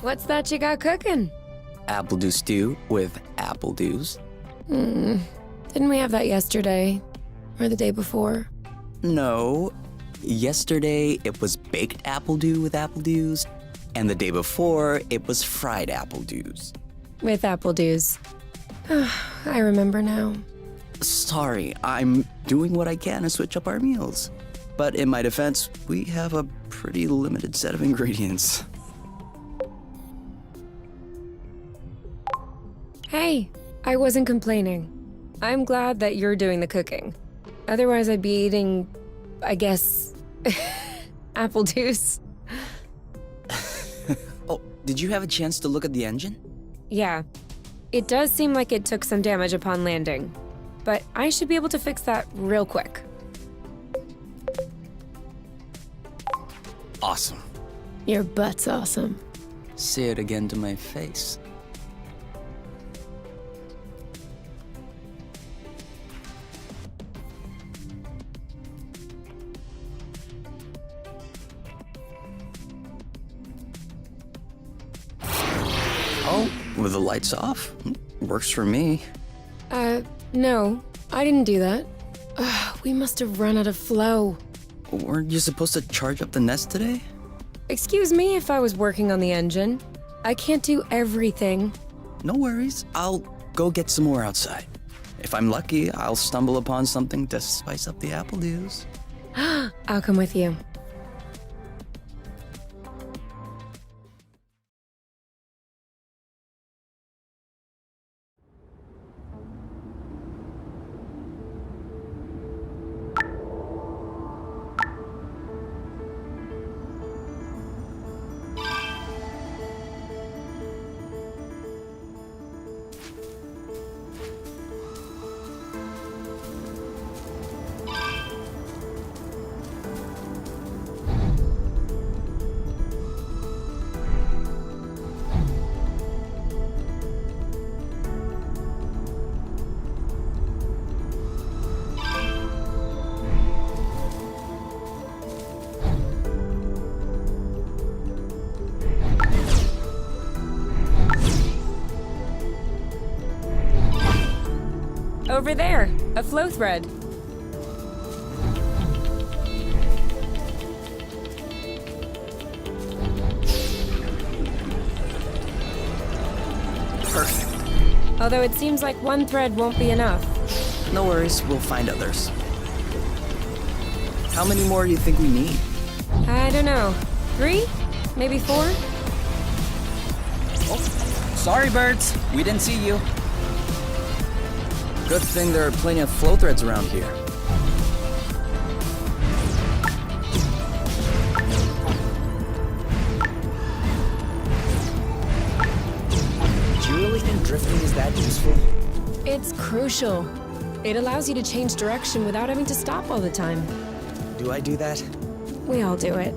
What's that you got cooking? Apple dew stew with apple dews. Didn't we have that yesterday? Or the day before? No. Yesterday, it was baked apple dew with apple dews, and the day before, it was fried apple dews. With apple dews. I remember now. Sorry, I'm doing what I can to switch up our meals. But in my defense, we have a pretty limited set of ingredients. Hey, I wasn't complaining. I'm glad that you're doing the cooking. Otherwise, I'd be eating, I guess, apple juice. Oh, did you have a chance to look at the engine? Yeah, it does seem like it took some damage upon landing, but I should be able to fix that real quick. Awesome. Your butt's awesome. Say it again to my face. Oh, with the lights off? Works for me. No, I didn't do that. We must have run out of flow. Weren't you supposed to charge up the nest today? Excuse me if I was working on the engine. I can't do everything. No worries. I'll go get some more outside. If I'm lucky, I'll stumble upon something to spice up the apple dews. I'll come with you. Over there, a flow thread. Perfect. Although it seems like one thread won't be enough. No worries, we'll find others. How many more do you think we need? I don't know. 3? Maybe 4? Oh, sorry, birds. We didn't see you. Good thing there are plenty of flow threads around here. Do you really think drifting is that useful? It's crucial. It allows you to change direction without having to stop all the time. Do I do that? We all do it.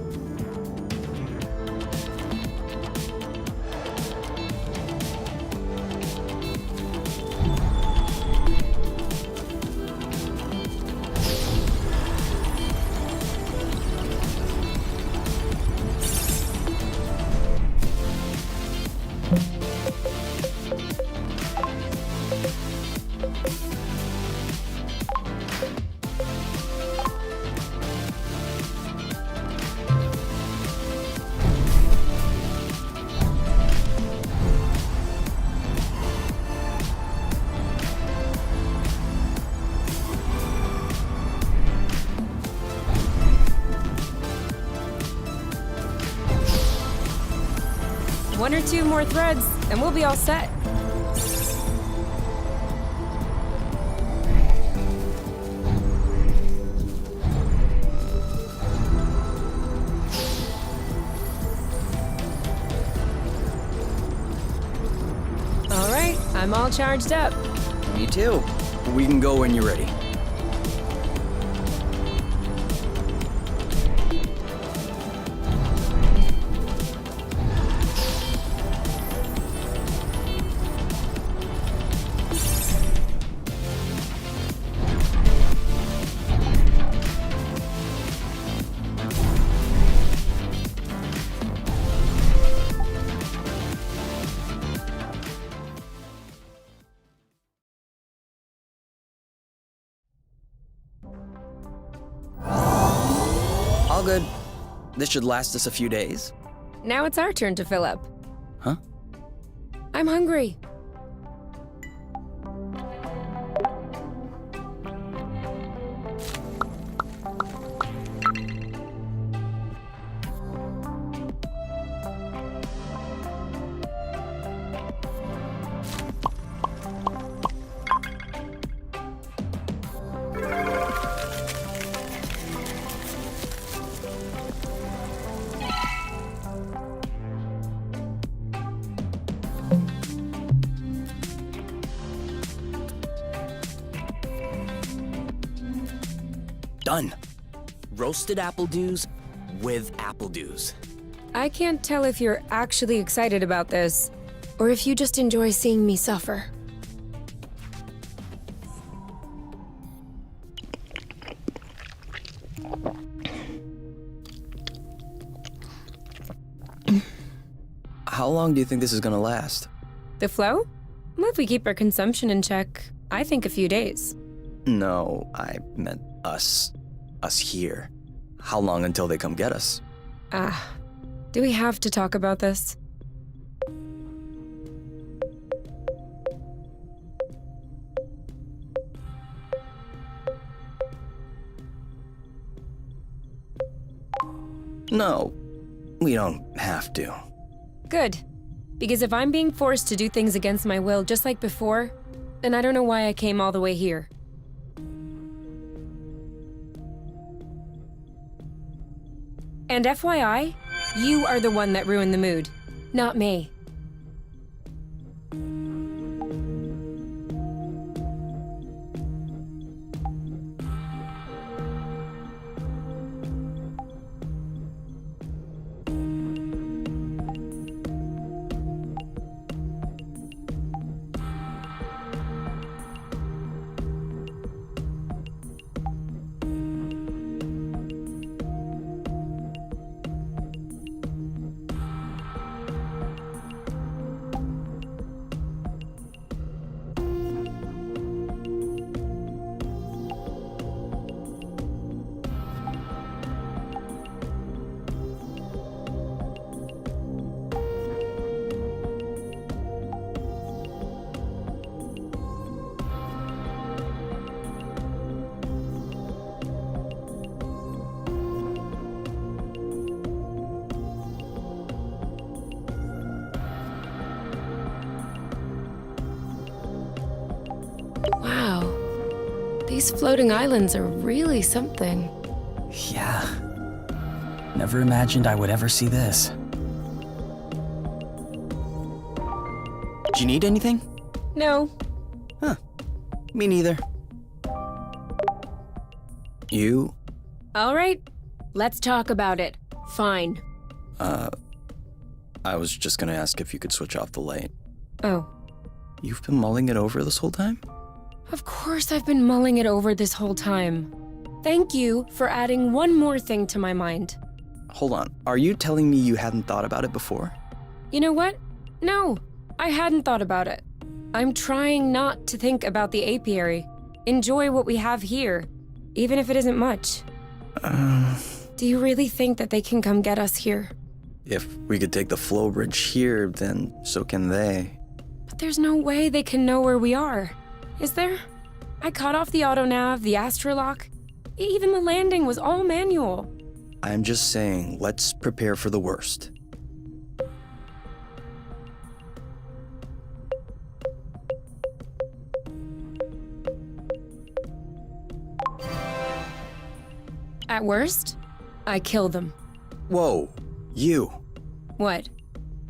1 or 2 more threads, and we'll be all set. All right, I'm all charged up. Me too. We can go when you're ready. All good. This should last us a few days. Now it's our turn to fill up. Huh? I'm hungry. Done. Roasted apple dews with apple dews. I can't tell if you're actually excited about this, or if you just enjoy seeing me suffer. How long do you think this is gonna last? The flow? Well, if we keep our consumption in check, I think a few days. No, I meant us. Us here. How long until they come get us? Do we have to talk about this? No, we don't have to. Good. Because if I'm being forced to do things against my will just like before, then I don't know why I came all the way here. And FYI, you are the one that ruined the mood, not me. Wow. These floating islands are really something. Yeah. Never imagined I would ever see this. Do you need anything? No. Huh. Me neither. You? All right. Let's talk about it. Fine. I was just gonna ask if you could switch off the light. Oh. You've been mulling it over this whole time? Of course I've been mulling it over this whole time. Thank you for adding one more thing to my mind. Hold on. Are you telling me you hadn't thought about it before? You know what? No, I hadn't thought about it. I'm trying not to think about the apiary. Enjoy what we have here, even if it isn't much. Do you really think that they can come get us here? If we could take the flow bridge here, then so can they. But there's no way they can know where we are. Is there? I cut off the autonav, the astrolock. Even the landing was all manual. I'm just saying, let's prepare for the worst. At worst, I kill them. Whoa, you. What?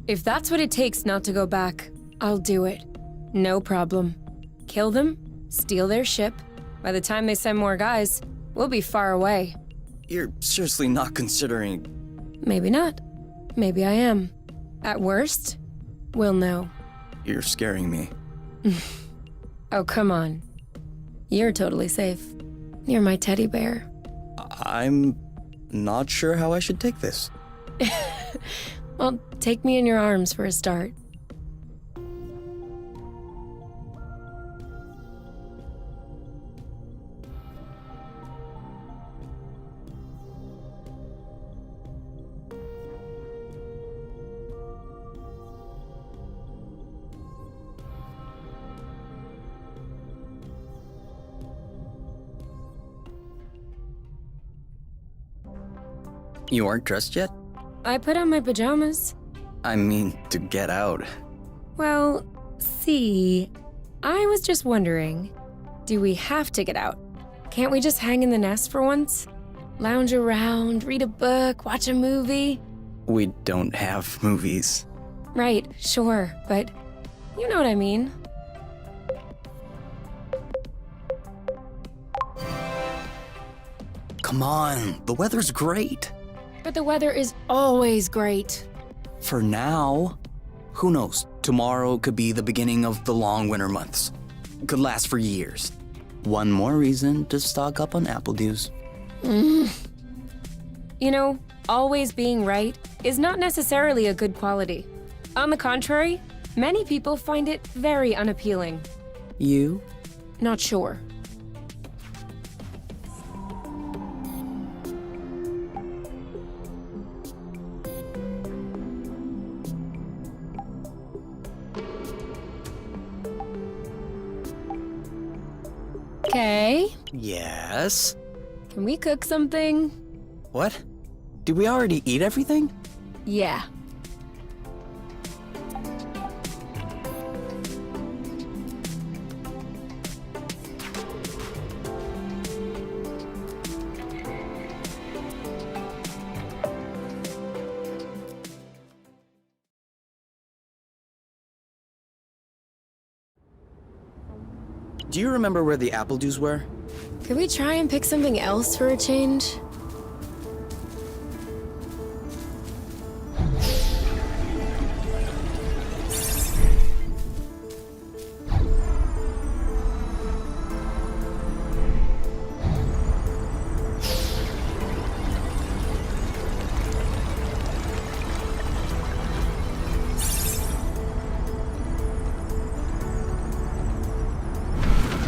If that's what it takes not to go back, I'll do it. No problem. Kill them, steal their ship. By the time they send more guys, we'll be far away. You're seriously not considering... Maybe not. Maybe I am. At worst, we'll know. You're scaring me. Oh, come on. You're totally safe. You're my teddy bear. I'm not sure how I should take this. Well, take me in your arms for a start. You aren't dressed yet? I put on my pajamas. I mean, to get out. Well, see, I was just wondering, do we have to get out? Can't we just hang in the nest for once? Lounge around, read a book, watch a movie? We don't have movies. Right, sure, but you know what I mean. Come on, the weather's great. But the weather is always great. For now. Who knows? Tomorrow could be the beginning of the long winter months. Could last for years. One more reason to stock up on apple dews. You know, always being right is not necessarily a good quality. On the contrary, many people find it very unappealing. You? Not sure. Okay, Yes? can we cook something? What? Did we already eat everything? Yeah. Do you remember where the apple dews were? Could we try and pick something else for a change?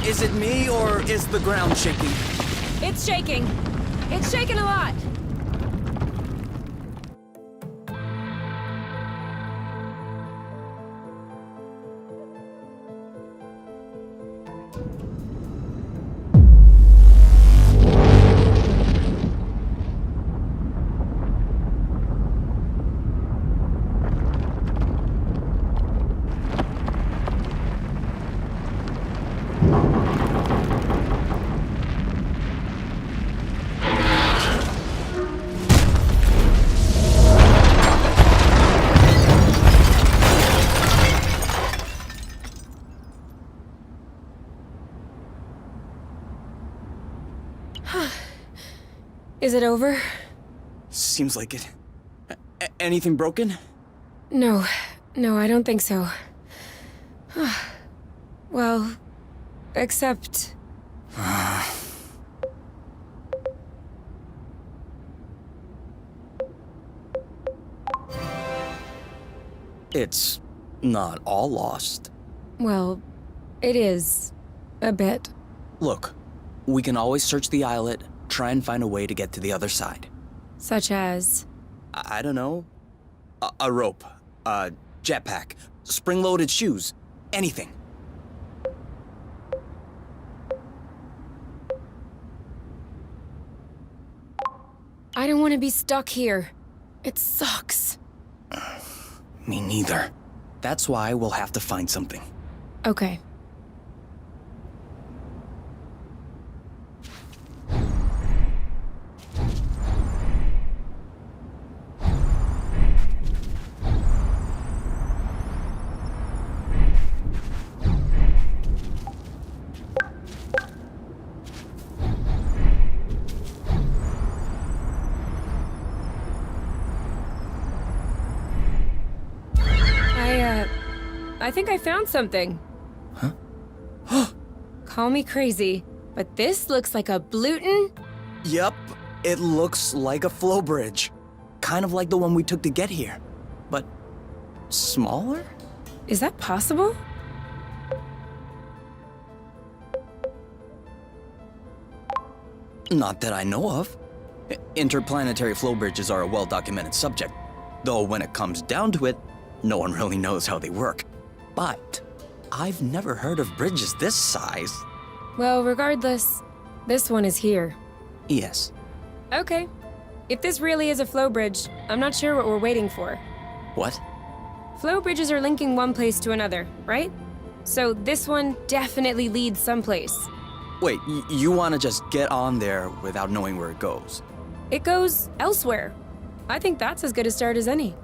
Is it me or is the ground shaking? It's shaking. It's shaking a lot. Is it over? Seems like it. Anything broken? No, I don't think so. Well, except... It's not all lost. Well, it is. A bit. Look, we can always search the islet, try and find a way to get to the other side. Such as... I don't know. A rope, a jetpack, spring-loaded shoes, anything. I don't want to be stuck here. It sucks. Me neither. That's why we'll have to find something. Okay. I think I found something. Huh? Call me crazy, but this looks like a Bluton. Yep, it looks like a flow bridge. Kind of like the one we took to get here. But smaller? Is that possible? Not that I know of. Interplanetary flow bridges are a well-documented subject, though when it comes down to it, no one really knows how they work. But I've never heard of bridges this size. Well, regardless, this one is here. Yes. Okay. If this really is a flow bridge, I'm not sure what we're waiting for. What? Flow bridges are linking one place to another, right? So this one definitely leads someplace. Wait, you want to just get on there without knowing where it goes? It goes elsewhere. I think that's as good a start as any.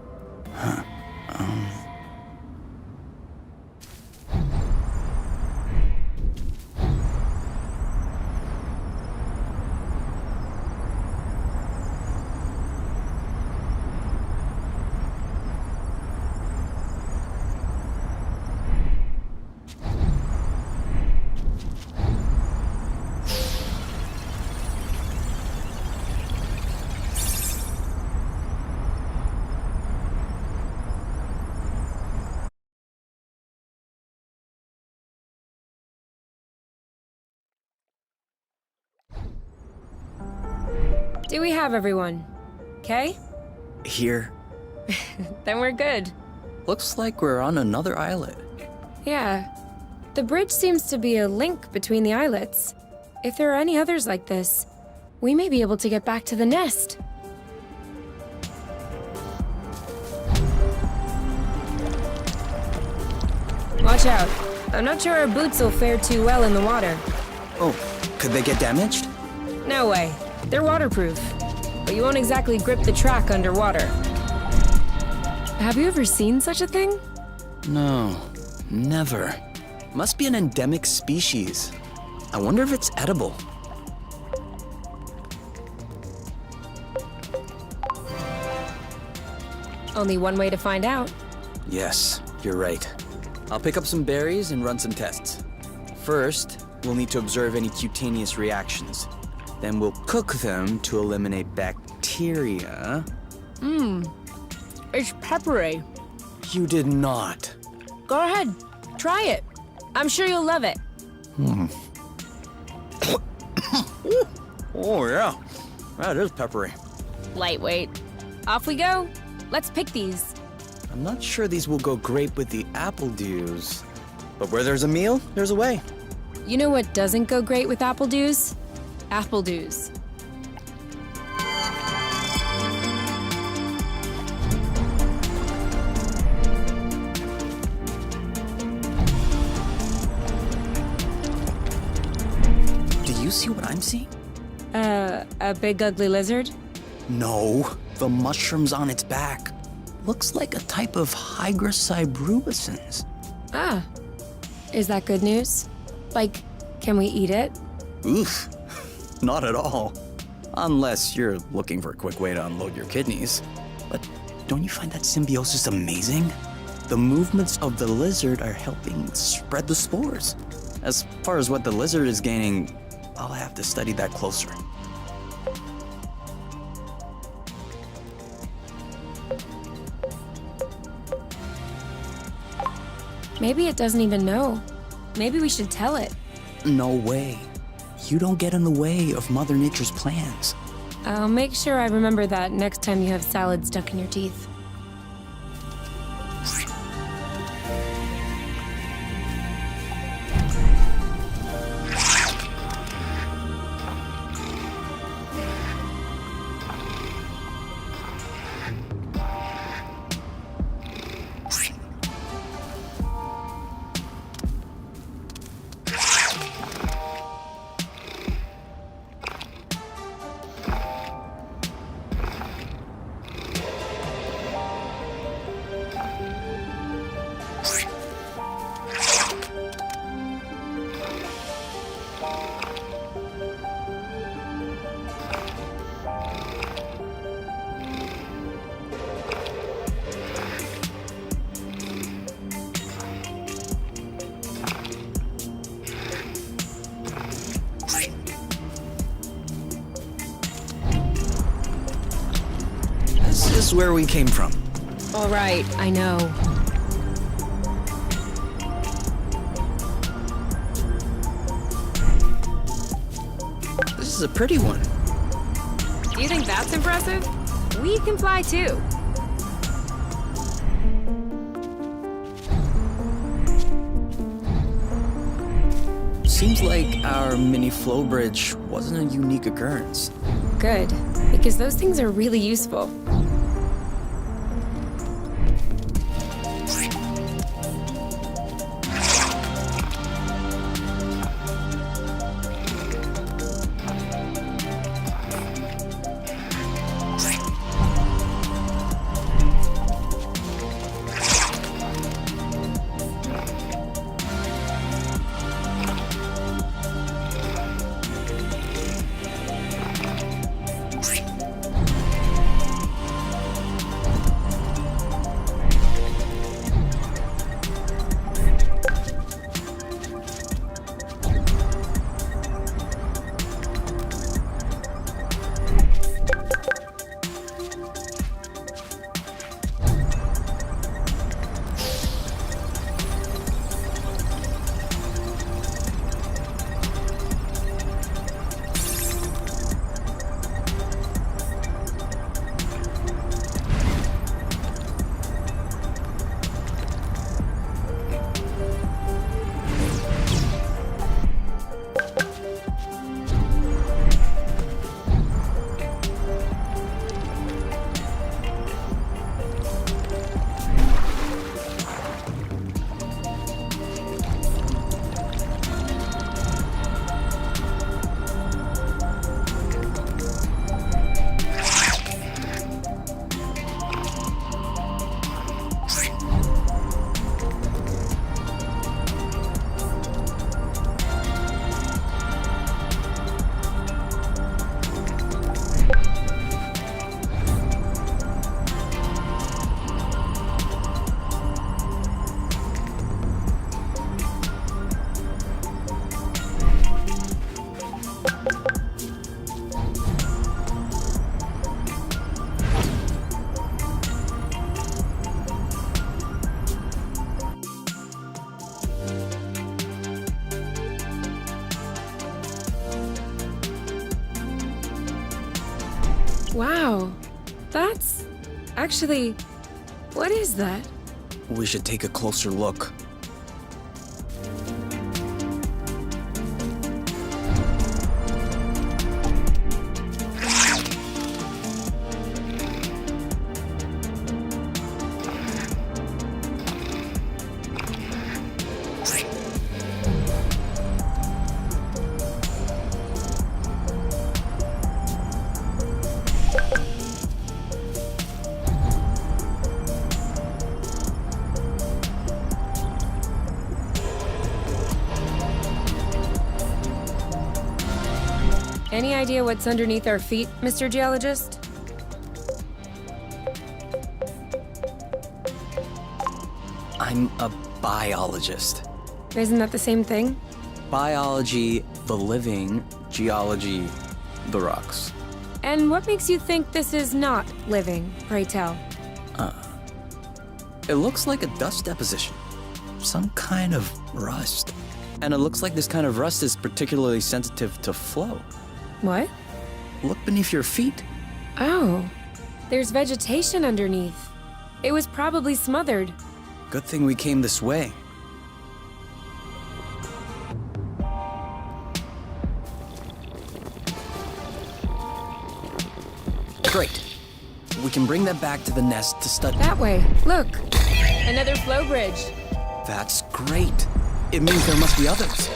Do we have everyone? Okay? Here. Then we're good. Looks like we're on another islet. Yeah. The bridge seems to be a link between the islets. If there are any others like this, we may be able to get back to the nest. Watch out. I'm not sure our boots will fare too well in the water. Oh, could they get damaged? No way. They're waterproof. But you won't exactly grip the track underwater. Have you ever seen such a thing? No, never. Must be an endemic species. I wonder if it's edible. Only one way to find out. Yes, you're right. I'll pick up some berries and run some tests. First, we'll need to observe any cutaneous reactions. Then we'll cook them to eliminate bacteria. It's peppery. You did not. Go ahead. Try it. I'm sure you'll love it. Oh, yeah. That is peppery. Lightweight. Off we go. Let's pick these. I'm not sure these will go great with the apple dews. But where there's a meal, there's a way. You know what doesn't go great with apple dews? Apple dews. Do you see what I'm seeing? A big ugly lizard? No, the mushrooms on its back. Looks like a type of Hygroscybrubescens. Ah. Is that good news? Like, can we eat it? Oof, not at all. Unless you're looking for a quick way to unload your kidneys. But don't you find that symbiosis amazing? The movements of the lizard are helping spread the spores. As far as what the lizard is gaining, I'll have to study that closer. Maybe it doesn't even know. Maybe we should tell it. No way. You don't get in the way of Mother Nature's plans. I'll make sure I remember that next time you have salad stuck in your teeth. where we came from. All right, I know. This is a pretty one. Do you think that's impressive? We can fly too. Seems like our mini flow bridge wasn't a unique occurrence. Good, because those things are really useful. Wow, that's... Actually, what is that? We should take a closer look. Any idea what's underneath our feet, Mr. Geologist? I'm a biologist. Isn't that the same thing? Biology, the living, geology, the rocks. And what makes you think this is not living, pray tell? It looks like a dust deposition. Some kind of rust. And it looks like this kind of rust is particularly sensitive to flow. What? Look beneath your feet. Oh, there's vegetation underneath. It was probably smothered. Good thing we came this way. Great. We can bring that back to the nest to study. That way, look. Another flow bridge. That's great. It means there must be others.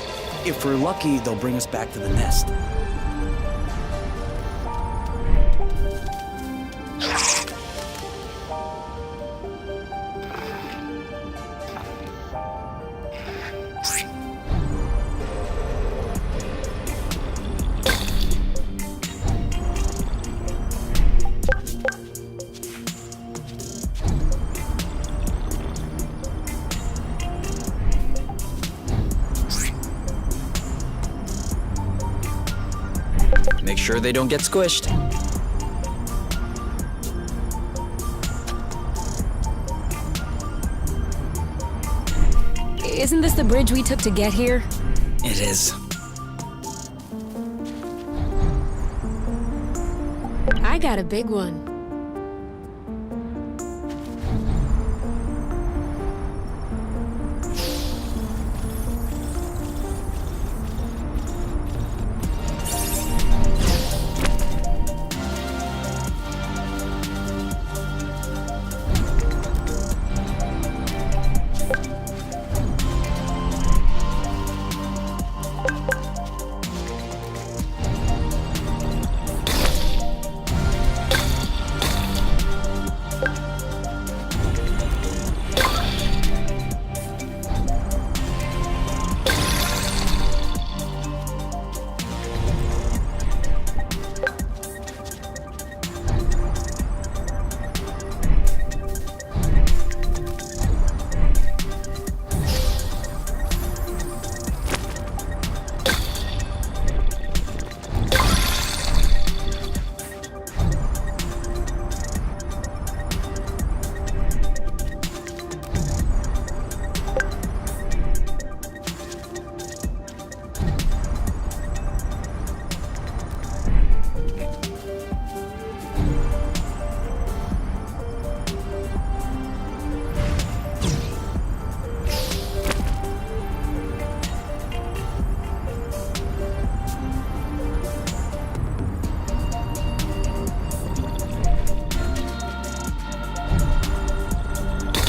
If we're lucky, they'll bring us back to the nest. Make sure they don't get squished. Isn't this the bridge we took to get here? It is. I got a big one.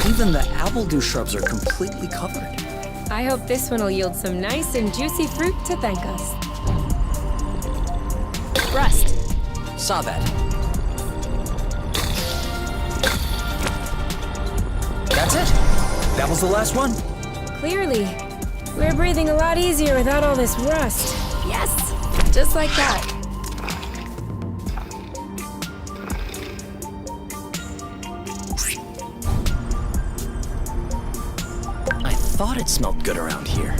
Even the appledew shrubs are completely covered. I hope this one will yield some nice and juicy fruit to thank us. Rust. Saw that. That's it? That was the last one? Clearly. We're breathing a lot easier without all this rust. Yes! Just like that. I thought it smelled good around here.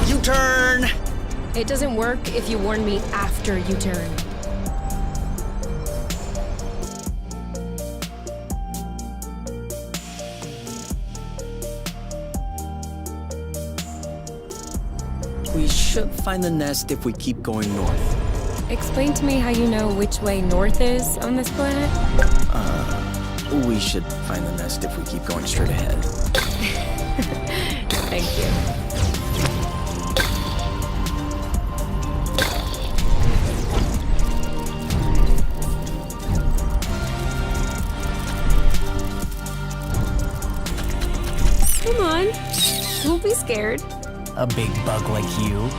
U-turn! It doesn't work if you warn me after you turn. We should find the nest if we keep going north. Explain to me how you know which way north is on this planet? We should find the nest if we keep going straight ahead. Thank you. Come on. Don't be scared. A big bug like you?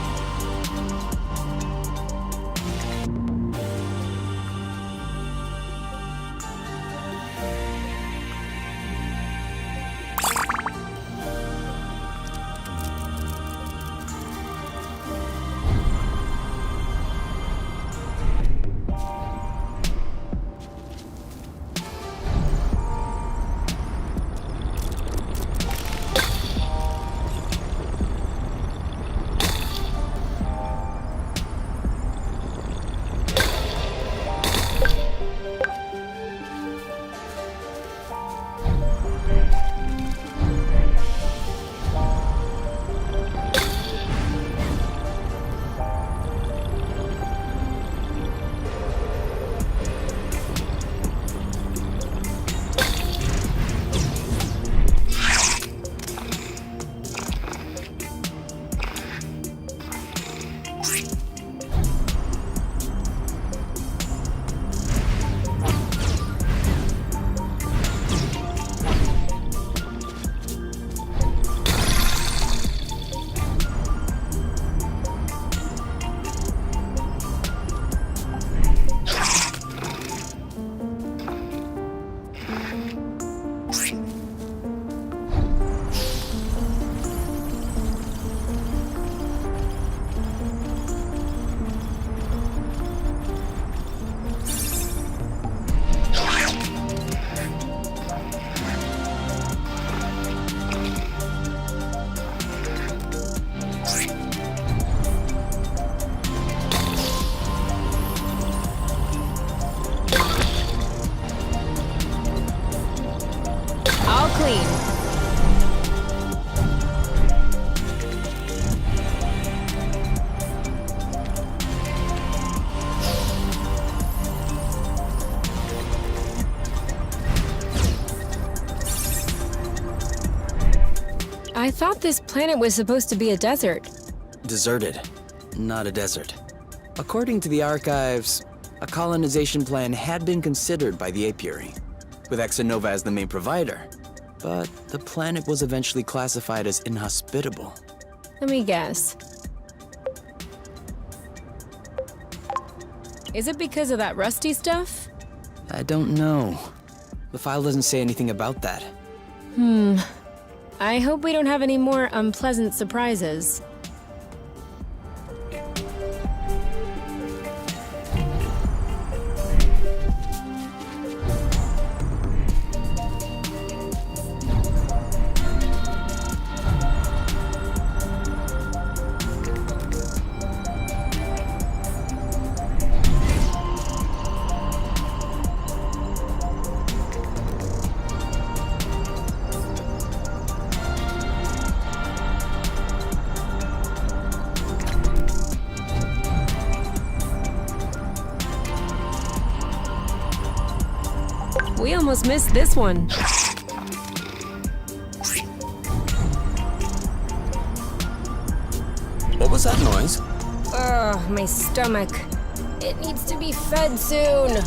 clean. I thought this planet was supposed to be a desert. Deserted, not a desert. According to the archives, a colonization plan had been considered by the apiary, with Exonova as the main provider. But the planet was eventually classified as inhospitable. Let me guess. Is it because of that rusty stuff? I don't know. The file doesn't say anything about that. I hope we don't have any more unpleasant surprises. We almost missed this one. What was that noise? Ugh, my stomach. It needs to be fed soon.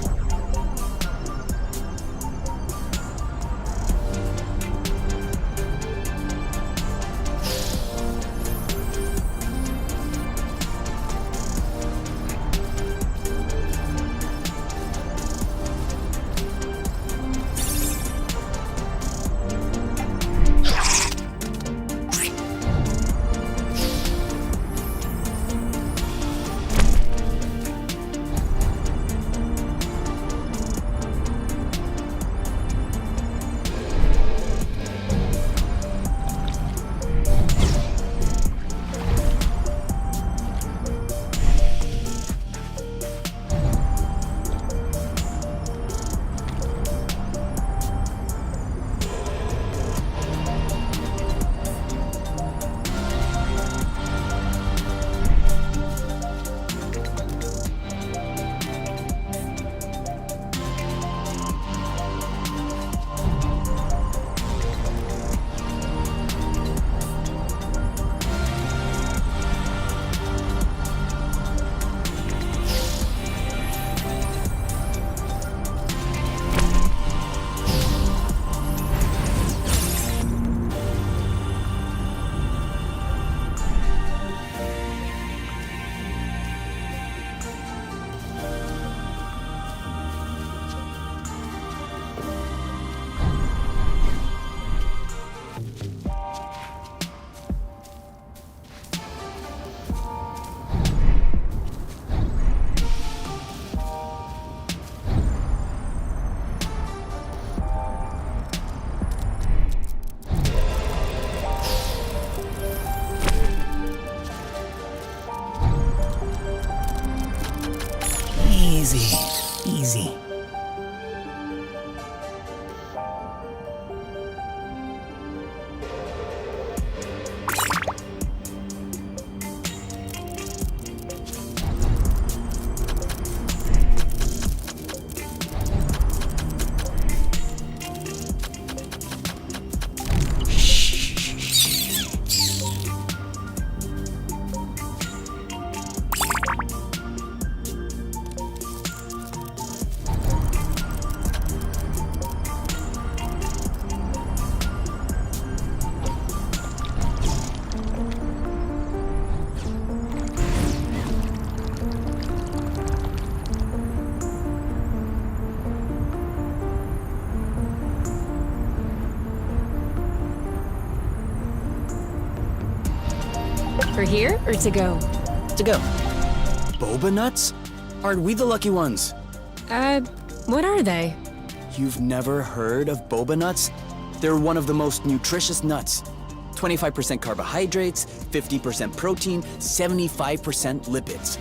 Easy, easy. For here or to go? To go. Boba nuts? Aren't we the lucky ones? What are they? You've never heard of boba nuts? They're one of the most nutritious nuts. 25% carbohydrates, 50% protein, 75% lipids.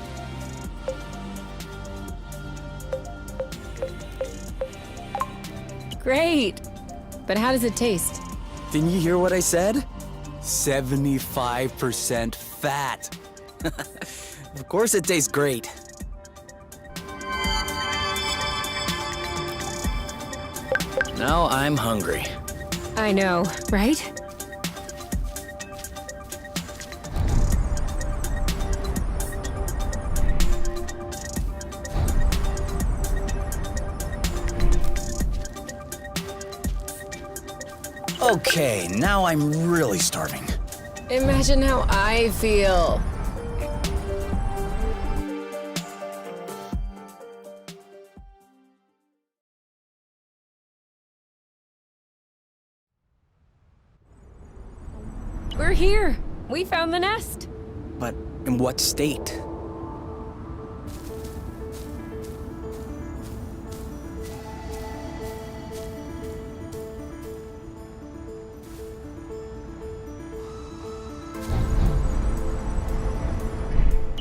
Great! But how does it taste? Didn't you hear what I said? 75% fat. Of course it tastes great. Now I'm hungry. I know, right? Okay, now I'm really starving. Imagine how I feel. We're here. We found the nest. But in what state?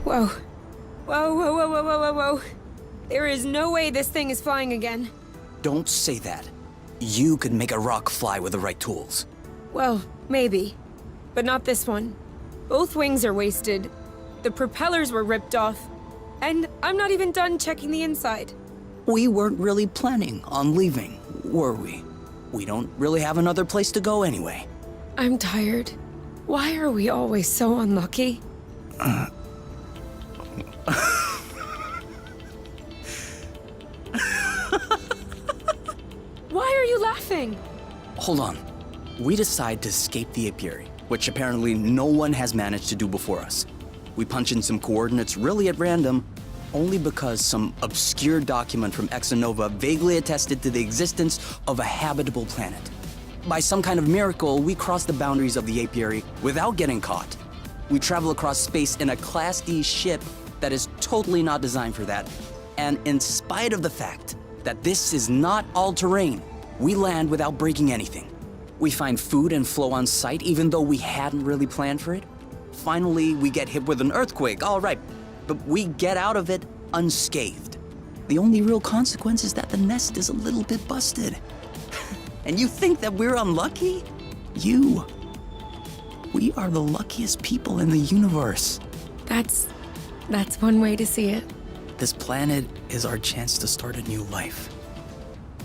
Whoa. Whoa, whoa, whoa, whoa, whoa, whoa, whoa. There is no way this thing is flying again. Don't say that. You could make a rock fly with the right tools. Well, maybe. But not this one. Both wings are wasted. The propellers were ripped off. And I'm not even done checking the inside. We weren't really planning on leaving, were we? We don't really have another place to go anyway. I'm tired. Why are we always so unlucky? Why are you laughing? Hold on. We decide to escape the apiary, which apparently no one has managed to do before us. We punch in some coordinates really at random, only because some obscure document from Exonova vaguely attested to the existence of a habitable planet. By some kind of miracle, we cross the boundaries of the apiary without getting caught. We travel across space in a Class D ship that is totally not designed for that. And in spite of the fact that this is not all-terrain, we land without breaking anything. We find food and flow on site even though we hadn't really planned for it. Finally, we get hit with an earthquake, all right, but we get out of it unscathed. The only real consequence is that the nest is a little bit busted. And you think that we're unlucky? We are the luckiest people in the universe. That's one way to see it. This planet is our chance to start a new life.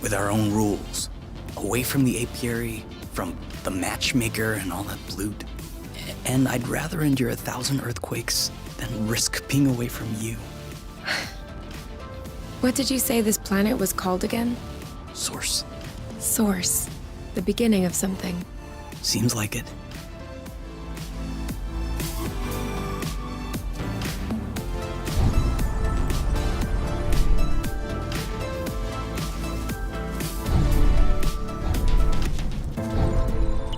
With our own rules. Away from the apiary, from the matchmaker and all that loot. And I'd rather endure 1,000 earthquakes than risk being away from you. What did you say this planet was called again? Source. Source. The beginning of something. Seems like it.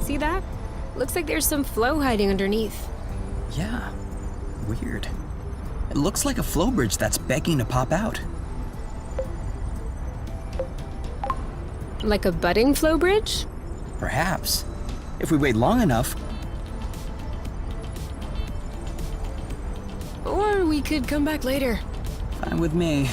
See that? Looks like there's some flow hiding underneath. Yeah, weird. It looks like a flow bridge that's begging to pop out. Like a budding flow bridge? Perhaps. If we wait long enough, Or we could come back later. fine with me.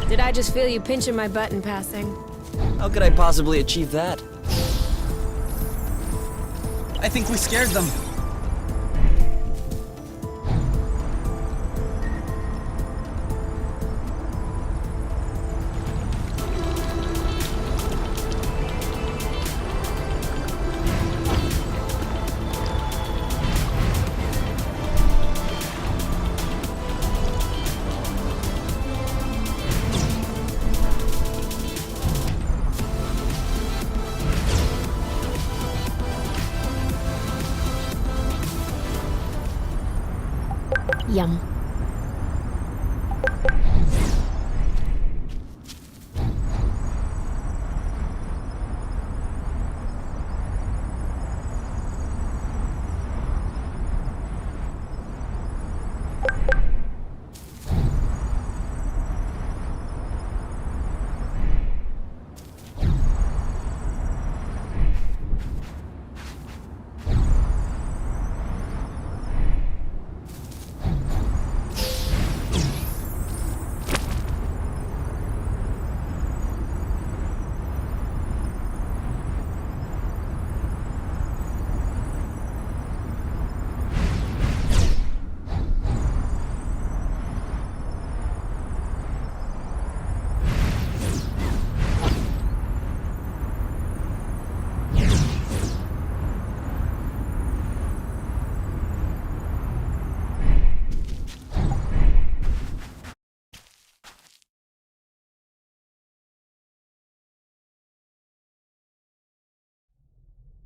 Did I just feel you pinching my butt in passing? How could I possibly achieve that? I think we scared them. Yum.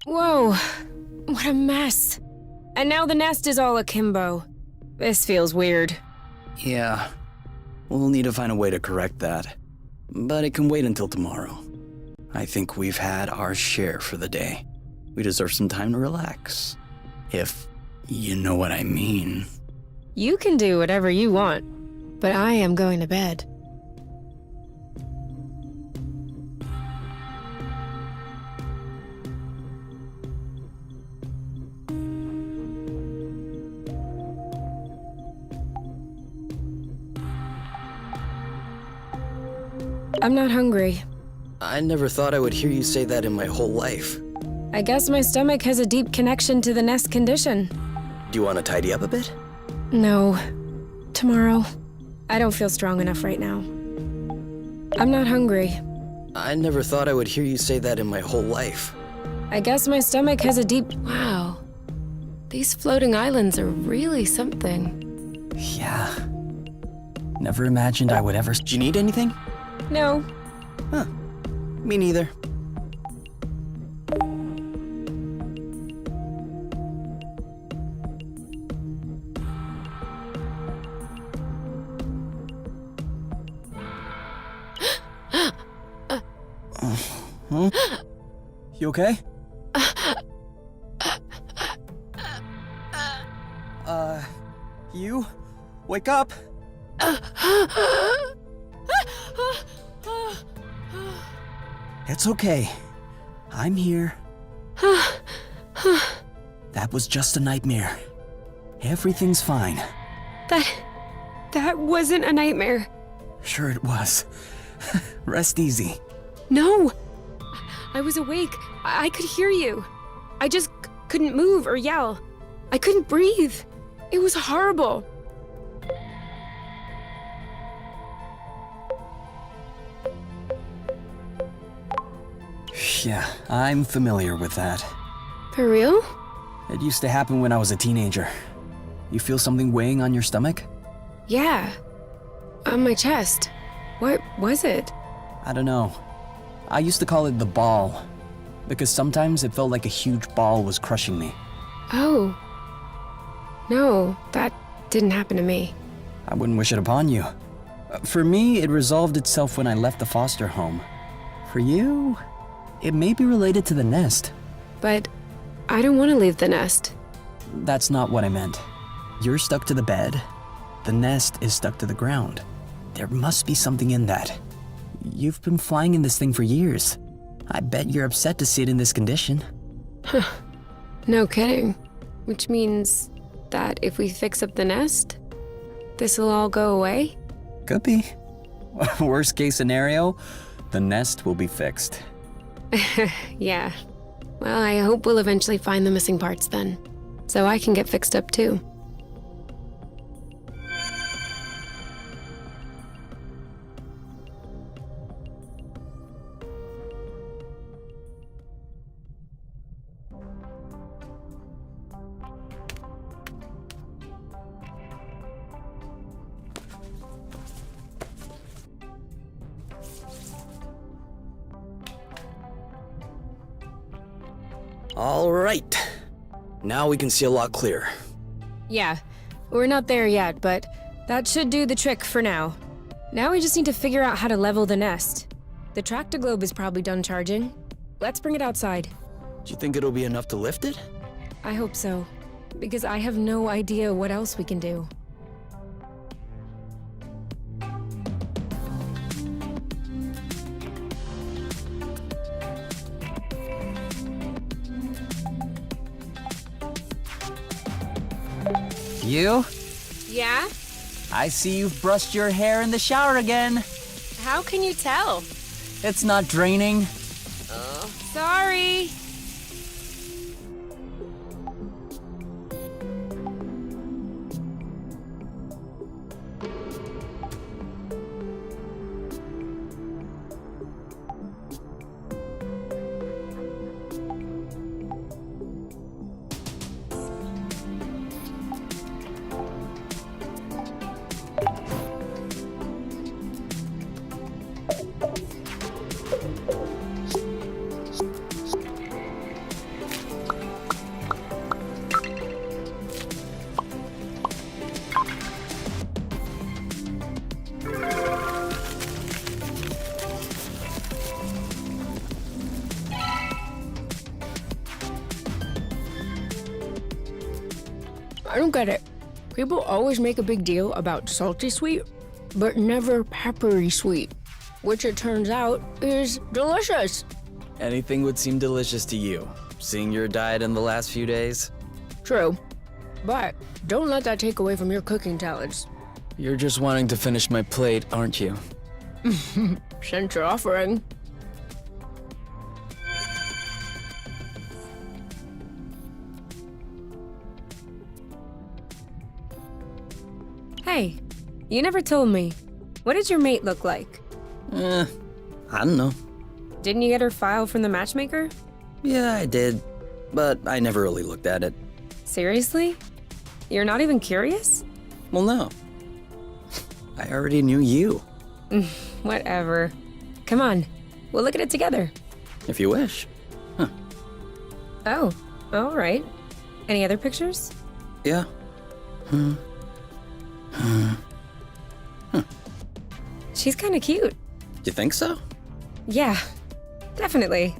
Whoa, what a mess. And now the nest is all akimbo. This feels weird. Yeah, we'll need to find a way to correct that. But it can wait until tomorrow. I think we've had our share for the day. We deserve some time to relax. If you know what I mean. You can do whatever you want, but I am going to bed. I'm not hungry. I never thought I would hear you say that in my whole life. I guess my stomach has a deep connection to the nest condition. Do you want to tidy up a bit? No. Tomorrow. I don't feel strong enough right now. I'm not hungry. I never thought I would hear you say that in my whole life. I guess my stomach has a deep... Wow. These floating islands are really something. Yeah. Never imagined I would ever. Do you need anything? No. Huh. Me neither. Huh? You okay? You? Wake up! It's okay. I'm here. That was just a nightmare. Everything's fine. That wasn't a nightmare. Sure it was. Rest easy. No. I was awake. I could hear you. I just couldn't move or yell. I couldn't breathe. It was horrible. Yeah, I'm familiar with that. For real? It used to happen when I was a teenager. You feel something weighing on your stomach? Yeah. On my chest. What was it? I don't know. I used to call it the ball, because sometimes it felt like a huge ball was crushing me. Oh. No, that didn't happen to me. I wouldn't wish it upon you. For me, it resolved itself when I left the foster home. For you, it may be related to the nest. But I don't want to leave the nest. That's not what I meant. You're stuck to the bed. The nest is stuck to the ground. There must be something in that. You've been flying in this thing for years. I bet you're upset to see it in this condition. No kidding. Which means that if we fix up the nest, this'll all go away? Could be. Worst case scenario, the nest will be fixed. Yeah. Well, I hope we'll eventually find the missing parts then, so I can get fixed up too. All right. Now we can see a lot clearer. Yeah, we're not there yet, but that should do the trick for now. Now we just need to figure out how to level the nest. The Tractoglobe is probably done charging. Let's bring it outside. Do you think it'll be enough to lift it? I hope so, because I have no idea what else we can do. You? Yeah? I see you've brushed your hair in the shower again. How can you tell? It's not draining. Sorry. I don't get it. People always make a big deal about salty sweet, but never peppery sweet, which it turns out is delicious. Anything would seem delicious to you, seeing your diet in the last few days. True. But don't let that take away from your cooking talents. You're just wanting to finish my plate, aren't you? Since you're offering. Hey, you never told me. What did your mate look like? I don't know. Didn't you get her file from the matchmaker? Yeah, I did, but I never really looked at it. Seriously? You're not even curious? Well, no. I already knew you, Whatever. Come on, we'll look at it together. if you wish. Oh, all right. Any other pictures? Yeah. She's kind of cute. You think so? Yeah, definitely.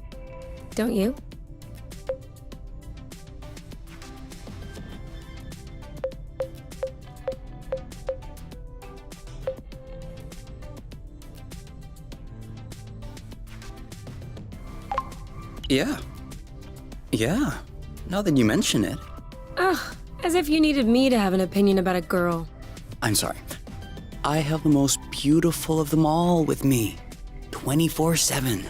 Don't you? Yeah. Yeah. Now that you mention it. Ugh, as if you needed me to have an opinion about a girl. I'm sorry. I have the most beautiful of them all with me. 24/7.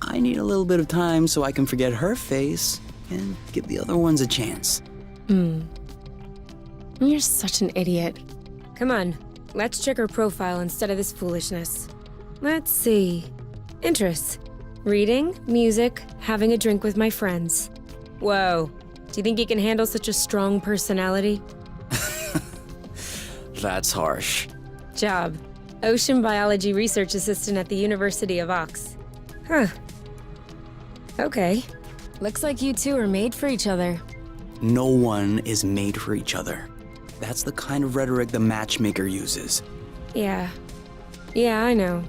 I need a little bit of time so I can forget her face and give the other ones a chance. You're such an idiot. Come on, let's check her profile instead of this foolishness. Let's see. Interests. Reading, music, having a drink with my friends. Whoa. Do you think you can handle such a strong personality? That's harsh. Job. Ocean biology research assistant at the University of Ox. Huh. Okay. Looks like you two are made for each other. No one is made for each other. That's the kind of rhetoric the matchmaker uses. Yeah. Yeah, I know.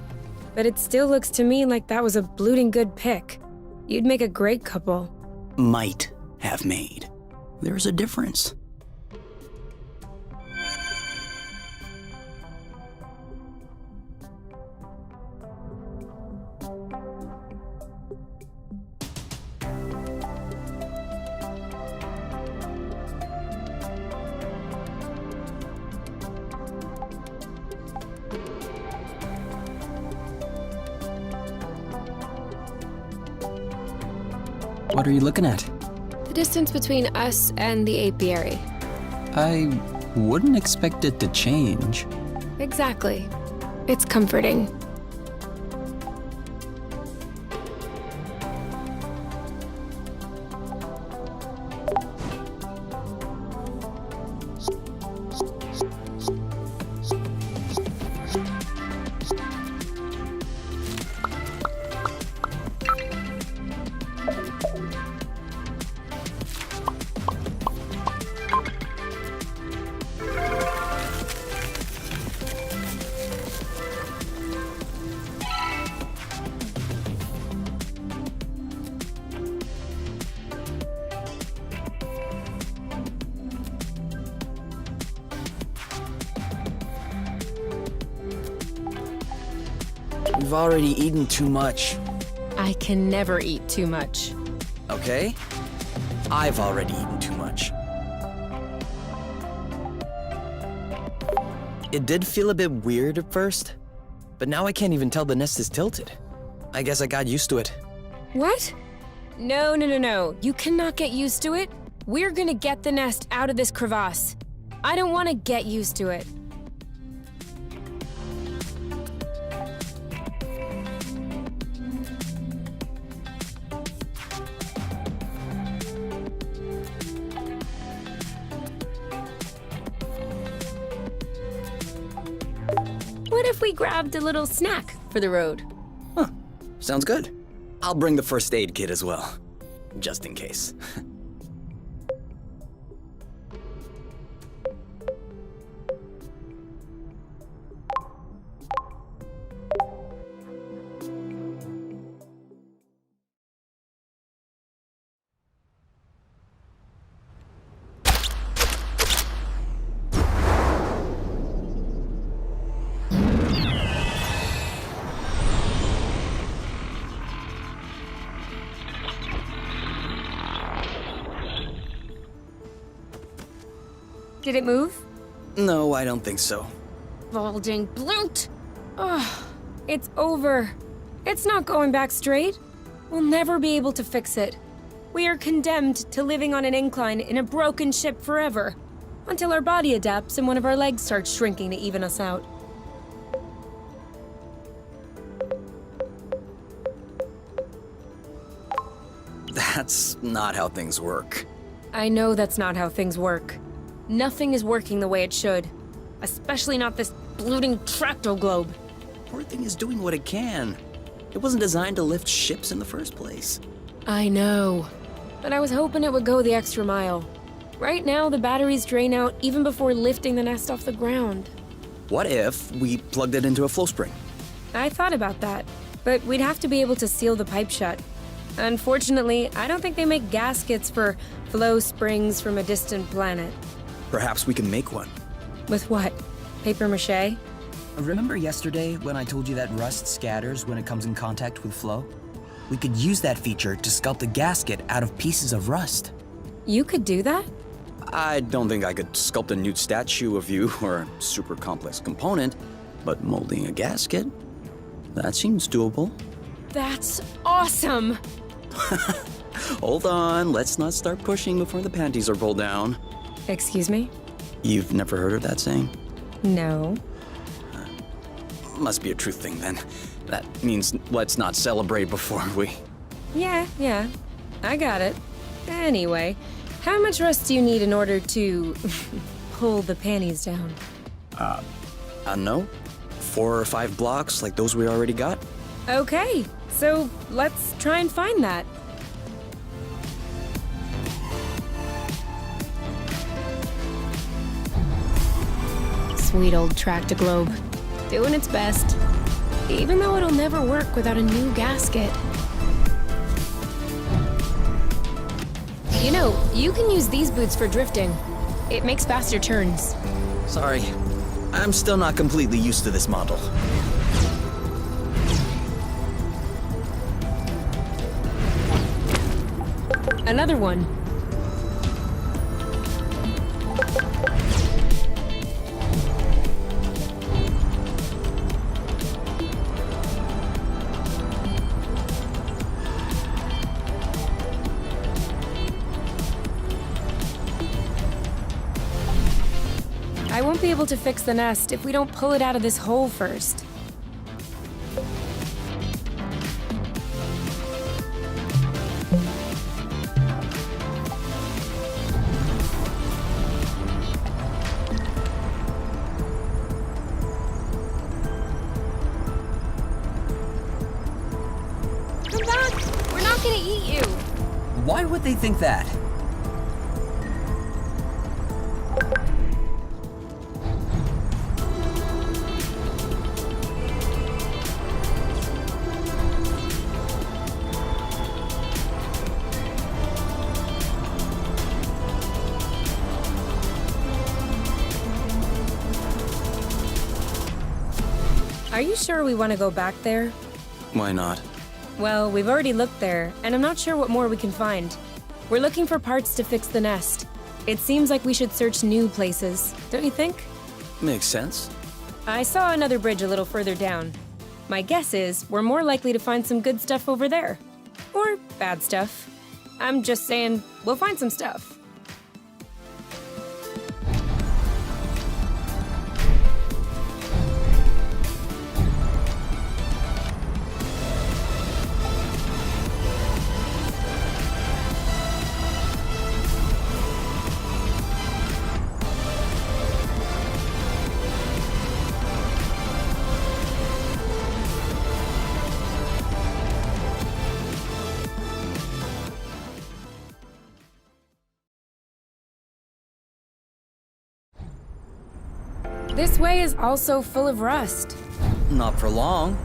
But it still looks to me like that was a blooting good pick. You'd make a great couple. Might have made. There's a difference. What are you looking at? The distance between us and the apiary. I wouldn't expect it to change. Exactly. It's comforting. We've already eaten too much. I can never eat too much. Okay? I've already eaten too much. It did feel a bit weird at first, but now I can't even tell the nest is tilted. I guess I got used to it. What? No, no, no, no. You cannot get used to it. We're gonna get the nest out of this crevasse. I don't want to get used to it. What if we grabbed a little snack for the road? Sounds good. I'll bring the first aid kit as well, just in case. Did it move? No, I don't think so. Balding bloot! Oh, it's over. It's not going back straight. We'll never be able to fix it. We are condemned to living on an incline in a broken ship forever, until our body adapts and one of our legs starts shrinking to even us out. That's not how things work. I know that's not how things work. Nothing is working the way it should. Especially not this bloating tractoglobe. Poor thing is doing what it can. It wasn't designed to lift ships in the first place. I know. But I was hoping it would go the extra mile. Right now, the batteries drain out even before lifting the nest off the ground. What if we plugged it into a flow spring? I thought about that, but we'd have to be able to seal the pipe shut. Unfortunately, I don't think they make gaskets for flow springs from a distant planet. Perhaps we can make one. With what? Paper mache? Remember yesterday when I told you that rust scatters when it comes in contact with flow? We could use that feature to sculpt a gasket out of pieces of rust. You could do that? I don't think I could sculpt a nude statue of you or a super complex component, but molding a gasket? That seems doable. That's awesome! Hold on, let's not start pushing before the panties are pulled down. Excuse me? You've never heard of that saying? No. Must be a truth thing then. That means let's not celebrate before we... Yeah. I got it. Anyway, how much rust do you need in order to pull the panties down? I don't know. 4 or 5 blocks like those we already got? Okay, so let's try and find that. Sweet old Tractoglobe. Doing its best. Even though it'll never work without a new gasket. You know, you can use these boots for drifting. It makes faster turns. Sorry. I'm still not completely used to this model. Another one. I won't be able to fix the nest if we don't pull it out of this hole first. Come back! We're not gonna eat you! Why would they think that? Are you sure we want to go back there? Why not? Well, we've already looked there, and I'm not sure what more we can find. We're looking for parts to fix the nest. It seems like we should search new places, don't you think? Makes sense. I saw another bridge a little further down. My guess is we're more likely to find some good stuff over there. Or bad stuff. I'm just saying, we'll find some stuff. This way is also full of rust. Not for long.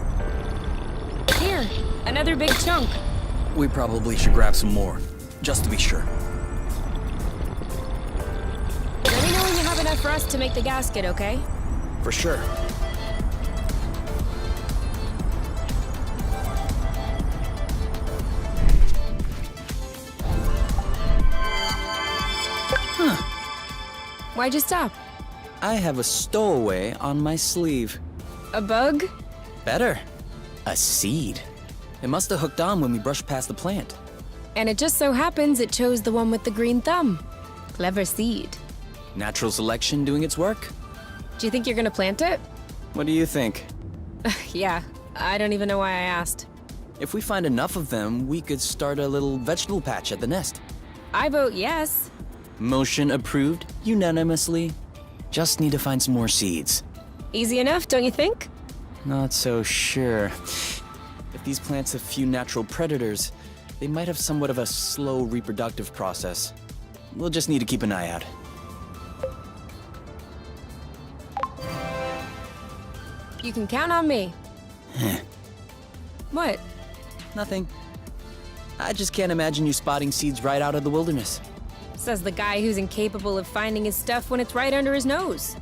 Here, another big chunk. We probably should grab some more, just to be sure. Let me know when you have enough rust to make the gasket, okay? For sure. Why'd you stop? I have a stowaway on my sleeve. A bug? Better. A seed. It must have hooked on when we brushed past the plant. And it just so happens it chose the one with the green thumb. Clever seed. Natural selection doing its work? Do you think you're gonna plant it? What do you think? Yeah, I don't even know why I asked. If we find enough of them, we could start a little vegetable patch at the nest. I vote yes. Motion approved unanimously. Just need to find some more seeds. Easy enough, don't you think? Not so sure. If these plants have few natural predators, they might have somewhat of a slow reproductive process. We'll just need to keep an eye out. You can count on me. What? Nothing. I just can't imagine you spotting seeds right out of the wilderness. Says the guy who's incapable of finding his stuff when it's right under his nose.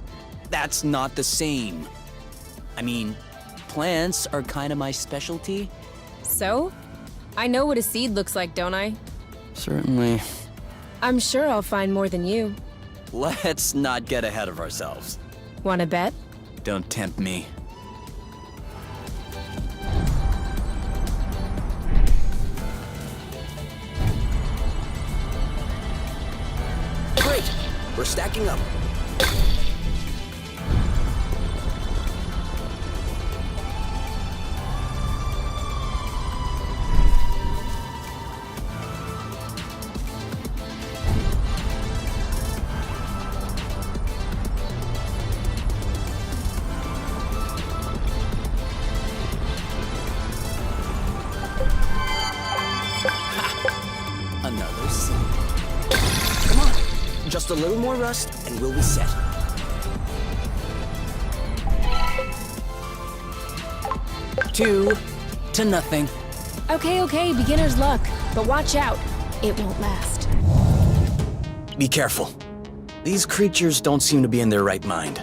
That's not the same. I mean, plants are kind of my specialty. So? I know what a seed looks like, don't I? Certainly. I'm sure I'll find more than you. Let's not get ahead of ourselves. Wanna bet? Don't tempt me. Great! We're stacking up. Another seed. Come on. Just a little more rust, and we'll be set. Two to nothing. Okay, beginner's luck. But watch out. It won't last. Be careful. These creatures don't seem to be in their right mind.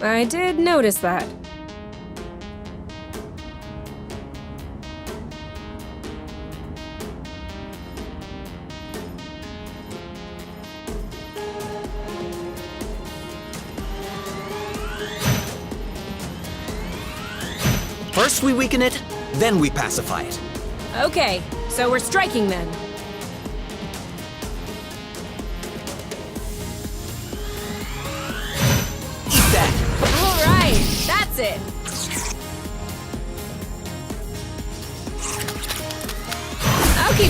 I did notice that. First we weaken it, then we pacify it. Okay, so we're striking then. Eat that! All right, that's it. Okay.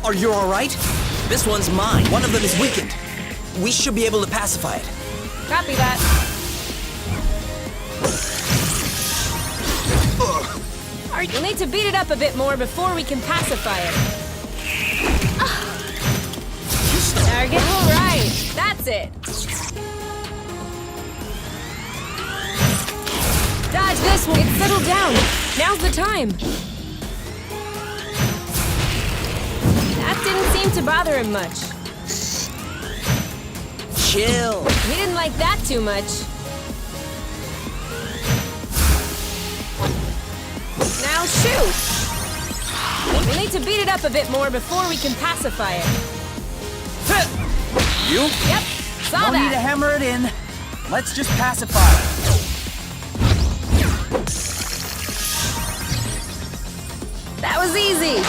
Are you alright? This one's mine. One of them is weakened. We should be able to pacify it. Copy that. You'll need to beat it up a bit more before we can pacify it. Target. All right, that's it. Dodge this one. It's settled down. Now's the time. That didn't seem to bother him much. Chill. He didn't like that too much. Now shoot! We need to beat it up a bit more before we can pacify it. You? Yep, saw No need to that. hammer it in. Let's just pacify it. That was easy.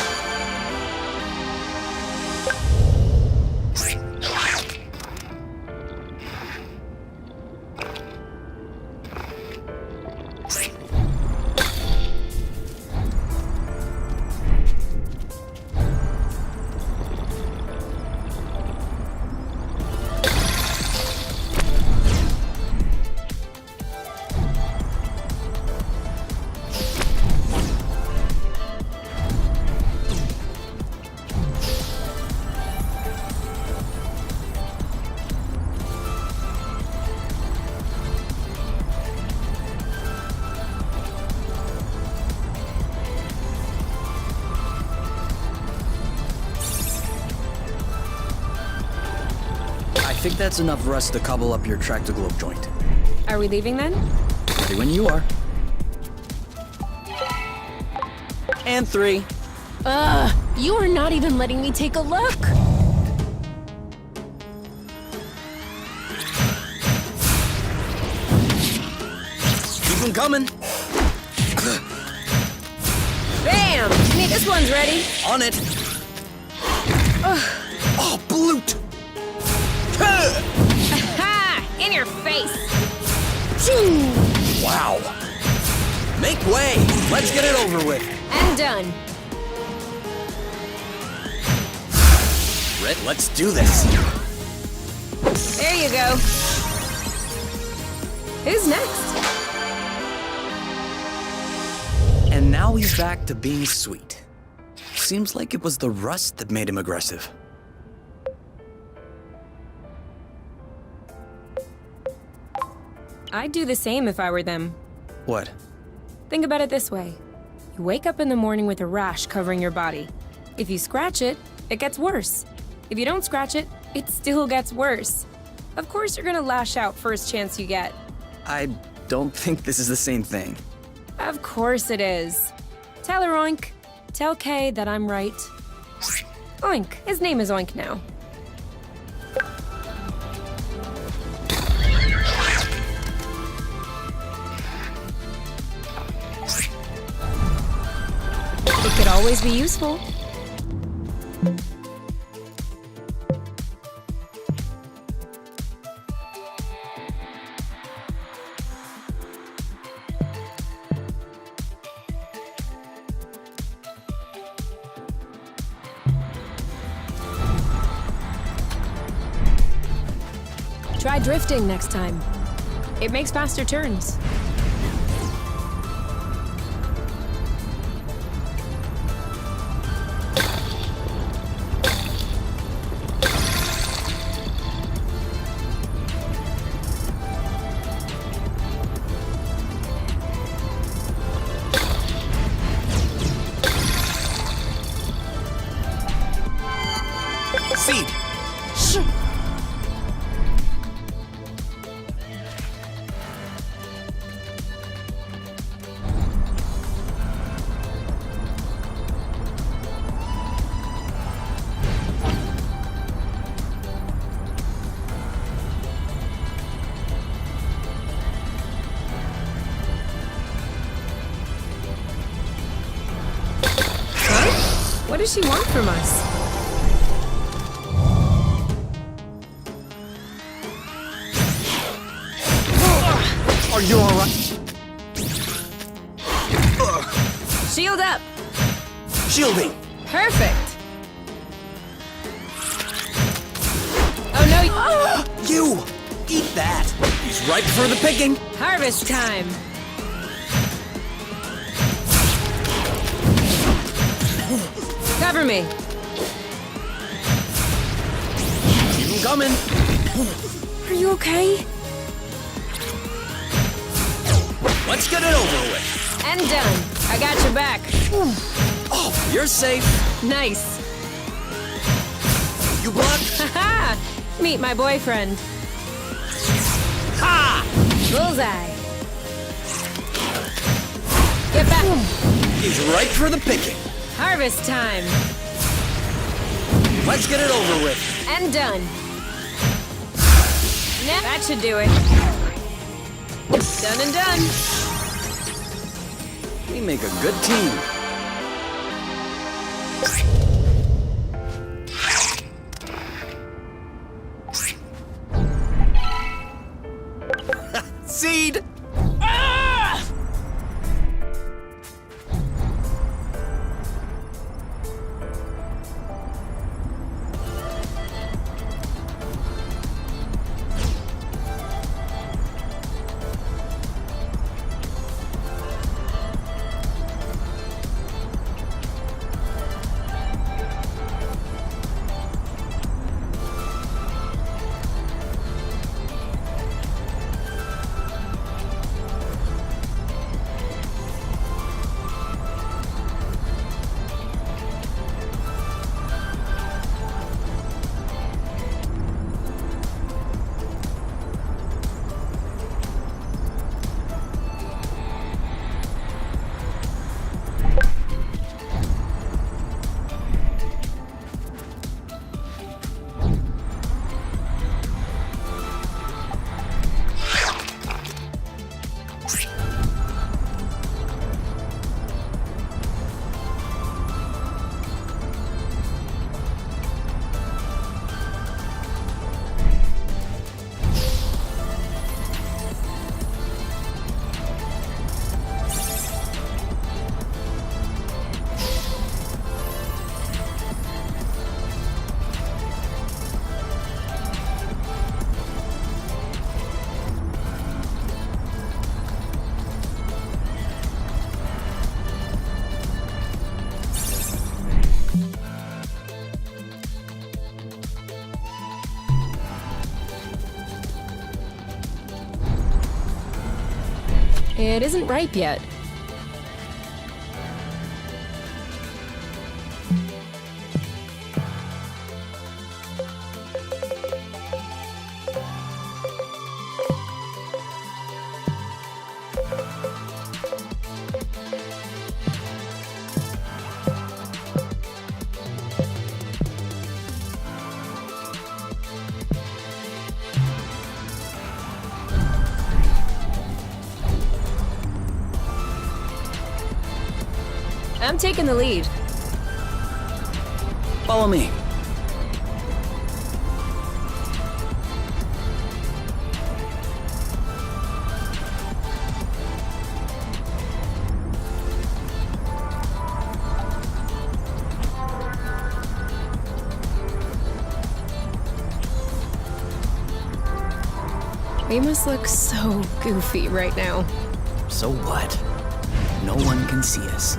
I think that's enough rust to cobble up your tractor-globe joint. Are we leaving then? Ready when you are. And 3. You are not even letting me take a look. Keep them coming. Bam! This one's ready. On it. Oh, Bloot! Ha! In your face. Wow. Make way. Let's get it over with. And done. Red, let's do this. There you go. Who's next? And now he's back to being sweet. Seems like it was the rust that made him aggressive. I'd do the same if I were them. What? Think about it this way. You wake up in the morning with a rash covering your body. If you scratch it, it gets worse. If you don't scratch it, it still gets worse. Of course you're gonna lash out first chance you get. I don't think this is the same thing. Of course it is. Tell her Oink. Tell Kay that I'm right. Oink. His name is Oink now. It could always be useful. Try drifting next time. It makes faster turns. Seed. What does she want from us? Are you alright? Shield up! Shielding. Perfect! Oh no! You! Eat that! He's ripe for the picking! Harvest time! Cover me! Keep him coming! Are you okay? Let's get it over with! And done. I got your back. Oh, you're safe! Nice. You block? Haha! Meet my boyfriend. Ha! Bullseye. Get back. He's ripe for the picking! Harvest time. Let's get it over with! And done. Nah, that should do it. Done and done. We make a good team. Seed! It isn't ripe yet. I'm taking the lead. Follow me. We must look so goofy right now. So what? No one can see us.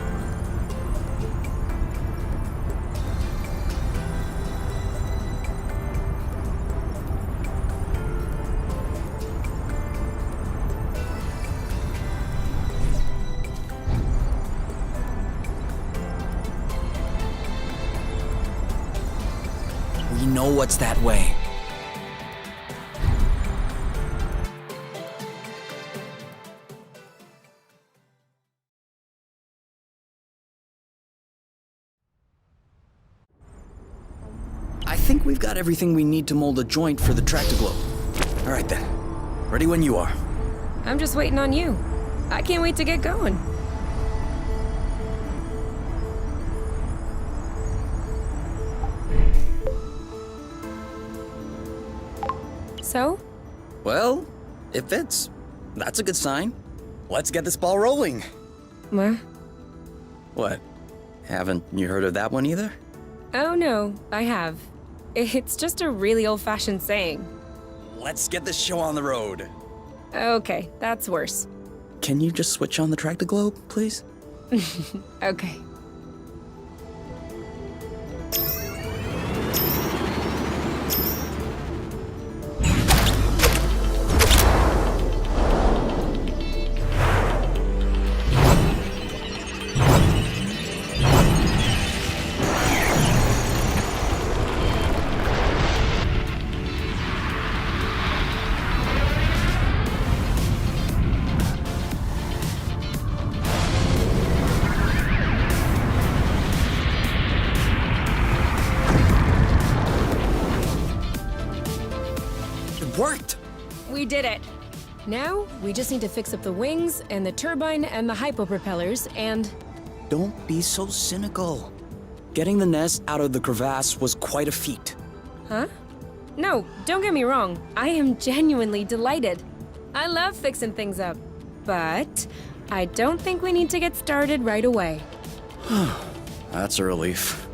We know what's that way. I think we've got everything we need to mold a joint for the Tractoglobe. All right then. Ready when you are. I'm just waiting on you. I can't wait to get going. So? Well, it fits. That's a good sign. Let's get this ball rolling. What? What? Haven't you heard of that one either? Oh no, I have. It's just a really old-fashioned saying. Let's get this show on the road. Okay, that's worse. Can you just switch on the Tractoglobe, please? Okay. It worked! We did it. Now, we just need to fix up the wings and the turbine and the hypopropellers and... Don't be so cynical. Getting the nest out of the crevasse was quite a feat. Huh? No, don't get me wrong. I am genuinely delighted. I love fixing things up. But I don't think we need to get started right away. That's a relief.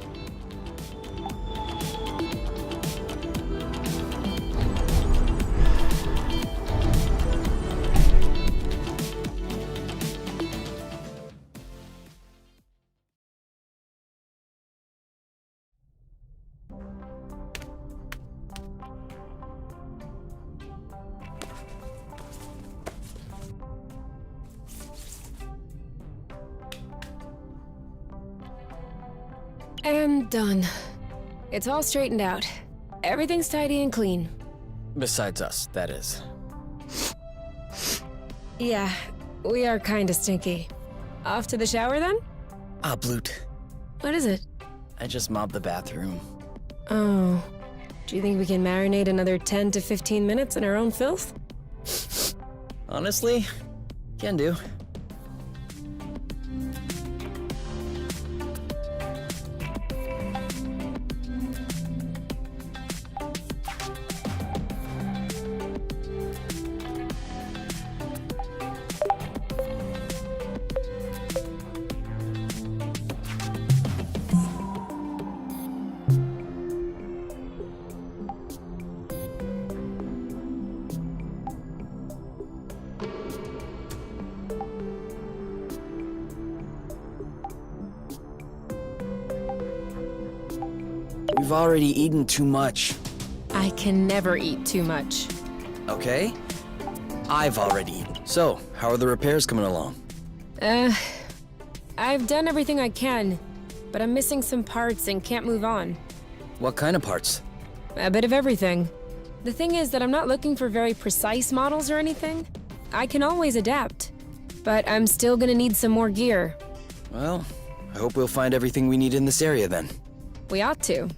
And done. It's all straightened out. Everything's tidy and clean. Besides us, that is. Yeah, we are kinda stinky. Off to the shower then? Ah, Bloot. What is it? I just mobbed the bathroom. Oh. Do you think we can marinate another 10 to 15 minutes in our own filth? Honestly, can do. We've already eaten too much. I can never eat too much. Okay? I've already eaten. So, how are the repairs coming along? I've done everything I can, but I'm missing some parts and can't move on. What kind of parts? A bit of everything. The thing is that I'm not looking for very precise models or anything. I can always adapt, but I'm still gonna need some more gear. Well, I hope we'll find everything we need in this area then. We ought to.